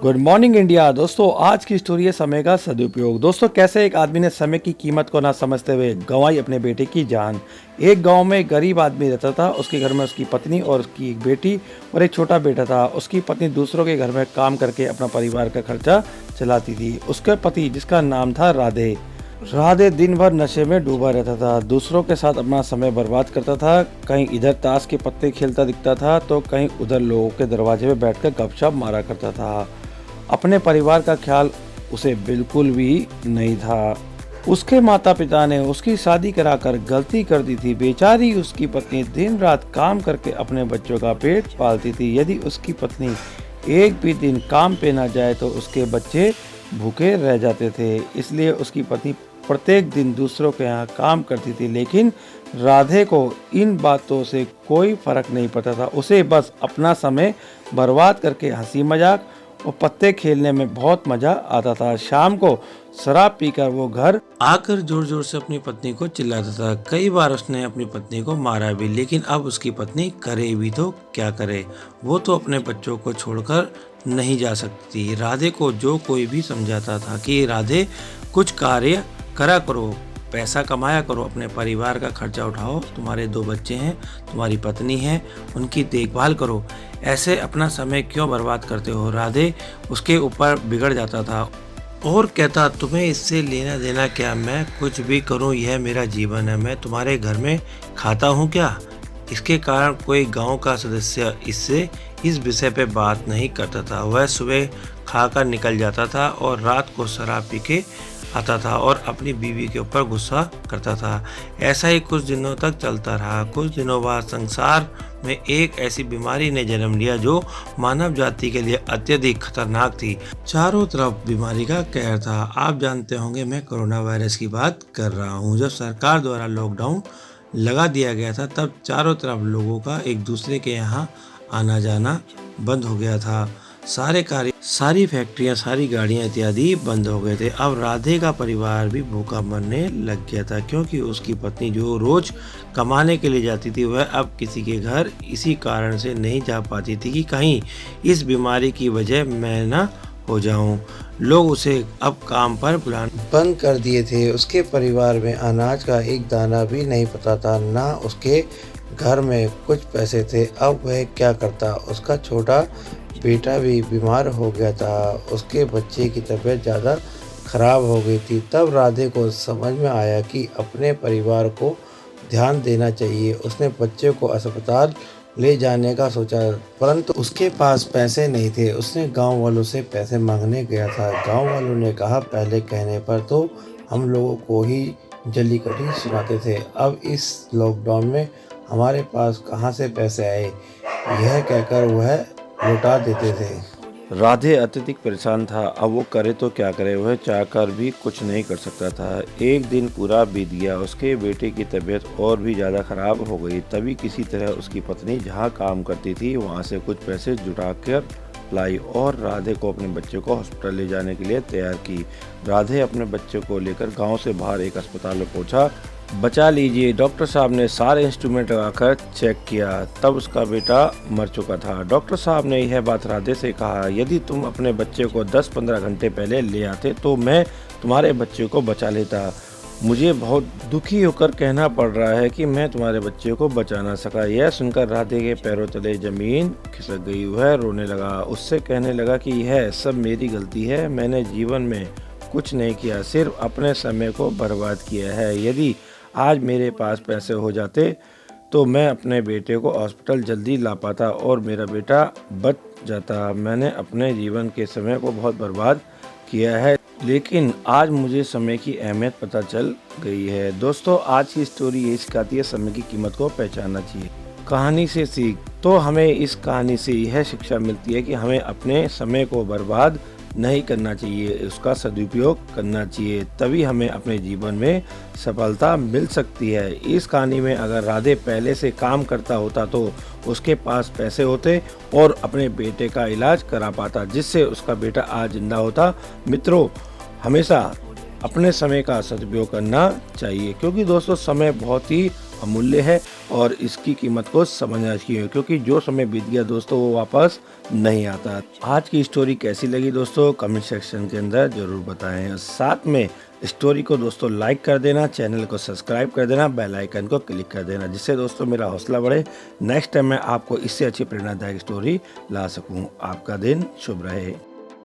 Good morning India. दोस्तों आज की स्टोरी है समय का सदुपयोग। दोस्तों कैसे एक आदमी ने समय की कीमत को ना समझते हुए गंवाई अपने बेटे की जान। एक गांव में एक गरीब आदमी रहता था। उसके घर में उसकी पत्नी और उसकी एक बेटी और एक छोटा बेटा था। उसकी पत्नी दूसरों के घर में काम करके अपना परिवार का खर्चा चलाती थी। उसके पति जिसका नाम था राधे दिन भर नशे में डूबा रहता था। दूसरों के साथ अपना समय बर्बाद करता था। कहीं इधर ताश के पत्ते खेलता दिखता था तो कहीं उधर लोगों के दरवाजे में बैठकर गपशप मारा करता था। अपने परिवार का ख्याल उसे बिल्कुल भी नहीं था। उसके माता पिता ने उसकी शादी कराकर गलती कर दी थी। बेचारी उसकी पत्नी दिन रात काम करके अपने बच्चों का पेट पालती थी। यदि उसकी पत्नी एक भी दिन काम पे ना जाए तो उसके बच्चे भूखे रह जाते थे। इसलिए उसकी पत्नी प्रत्येक दिन दूसरों के यहाँ काम करती थी। लेकिन राधे को इन बातों से कोई फर्क नहीं पड़ता था। उसे बस अपना समय बर्बाद करके हंसी मजाक और पत्ते खेलने में बहुत मजा आता था। शाम को शराब पीकर वो घर आकर जोर जोर से अपनी पत्नी को चिल्लाता था। कई बार उसने अपनी पत्नी को मारा भी, लेकिन अब उसकी पत्नी करे भी तो क्या करे। वो तो अपने बच्चों को छोड़कर नहीं जा सकती। राधे को जो कोई भी समझाता था कि राधे कुछ कार्य करा करो, पैसा कमाया करो, अपने परिवार का खर्चा उठाओ, तुम्हारे 2 बच्चे हैं, तुम्हारी पत्नी है, उनकी देखभाल करो, ऐसे अपना समय क्यों बर्बाद करते हो। राधे उसके ऊपर बिगड़ जाता था और कहता तुम्हें इससे लेना देना क्या, मैं कुछ भी करूं यह मेरा जीवन है, मैं तुम्हारे घर में खाता हूं क्या। इसके कारण कोई गांव का सदस्य इससे इस विषय पे बात नहीं करता था। वह सुबह खाकर निकल जाता था और रात को शराब पी के आता था और अपनी बीवी के ऊपर गुस्सा करता था। ऐसा ही कुछ दिनों तक चलता रहा। कुछ दिनों बाद संसार में एक ऐसी बीमारी ने जन्म लिया जो मानव जाति के लिए अत्यधिक खतरनाक थी। चारों तरफ बीमारी का कहर था। आप जानते होंगे मैं कोरोना वायरस की बात कर रहा हूँ। जब सरकार द्वारा लॉकडाउन लगा दिया गया था तब चारों तरफ लोगों का एक दूसरे के यहाँ आना जाना बंद हो गया था। सारे कार्य, सारी फैक्ट्रियां, सारी गाड़ियां इत्यादि बंद हो गए थे। अब राधे का परिवार भी भूखा मरने लग गया था, क्योंकि उसकी पत्नी जो रोज कमाने के लिए जाती थी वह अब किसी के घर इसी कारण से नहीं जा पाती थी कि कहीं इस बीमारी की वजह मैं ना हो जाऊं। लोग उसे अब काम पर बुलाना बंद कर दिए थे। उसके परिवार में अनाज का एक दाना भी नहीं पता था, ना उसके घर में कुछ पैसे थे। अब वह क्या करता। उसका छोटा बेटा भी बीमार हो गया था। उसके बच्चे की तबीयत ज़्यादा खराब हो गई थी। तब राधे को समझ में आया कि अपने परिवार को ध्यान देना चाहिए। उसने बच्चे को अस्पताल ले जाने का सोचा, परंतु उसके पास पैसे नहीं थे। उसने गांव वालों से पैसे मांगने गया था। गांव वालों ने कहा पहले कहने पर तो हम लोगों को ही जली कटी सुनाते थे, अब इस लॉकडाउन में हमारे पास कहाँ से पैसे आए, यह कहकर वह लौटा देते थे। राधे अत्यधिक परेशान था। अब वो करे तो क्या करे। वह चाहकर भी कुछ नहीं कर सकता था। एक दिन पूरा बीत गया। उसके बेटे की तबीयत और भी ज़्यादा खराब हो गई। तभी किसी तरह उसकी पत्नी जहाँ काम करती थी वहाँ से कुछ पैसे जुटाकर लाई और राधे को अपने बच्चे को हॉस्पिटल ले जाने के लिए तैयार की। राधे अपने बच्चे को लेकर गाँव से बाहर एक अस्पताल में पहुँचा। बचा लीजिए, डॉक्टर साहब ने सारे इंस्ट्रूमेंट लगाकर चेक किया, तब उसका बेटा मर चुका था। डॉक्टर साहब ने यह बात राधे से कहा, यदि तुम अपने बच्चे को 10-15 घंटे पहले ले आते तो मैं तुम्हारे बच्चे को बचा लेता। मुझे बहुत दुखी होकर कहना पड़ रहा है कि मैं तुम्हारे बच्चे को बचा ना सका। यह सुनकर राधे के पैरों तले जमीन खिसक गई। वह रोने लगा। उससे कहने लगा कि यह सब मेरी गलती है, मैंने जीवन में कुछ नहीं किया, सिर्फ अपने समय को बर्बाद किया है। यदि आज मेरे पास पैसे हो जाते तो मैं अपने बेटे को हॉस्पिटल जल्दी ला पाता और मेरा बेटा बच जाता। मैंने अपने जीवन के समय को बहुत बर्बाद किया है, लेकिन आज मुझे समय की अहमियत पता चल गई है। दोस्तों आज की स्टोरी ये सिखाती है समय की कीमत को पहचानना चाहिए। कहानी से सीख, तो हमें इस कहानी से यह शिक्षा मिलती है कि हमें अपने समय को बर्बाद नहीं करना चाहिए, उसका सदुपयोग करना चाहिए, तभी हमें अपने जीवन में सफलता मिल सकती है। इस कहानी में अगर राधे पहले से काम करता होता तो उसके पास पैसे होते और अपने बेटे का इलाज करा पाता, जिससे उसका बेटा आज जिंदा होता। मित्रों हमेशा अपने समय का सदुपयोग करना चाहिए, क्योंकि दोस्तों समय बहुत ही अमूल्य है और इसकी कीमत को समझना चाहिए, क्योंकि जो समय बीत गया दोस्तों वो वापस नहीं आता। आज की स्टोरी कैसी लगी दोस्तों कमेंट सेक्शन के अंदर ज़रूर बताएं। साथ में स्टोरी को दोस्तों लाइक कर देना, चैनल को सब्सक्राइब कर देना, बेल आइकन को क्लिक कर देना, जिससे दोस्तों मेरा हौसला बढ़े, नेक्स्ट टाइम मैं आपको इससे अच्छी प्रेरणादायक स्टोरी ला सकूं। आपका दिन शुभ रहे।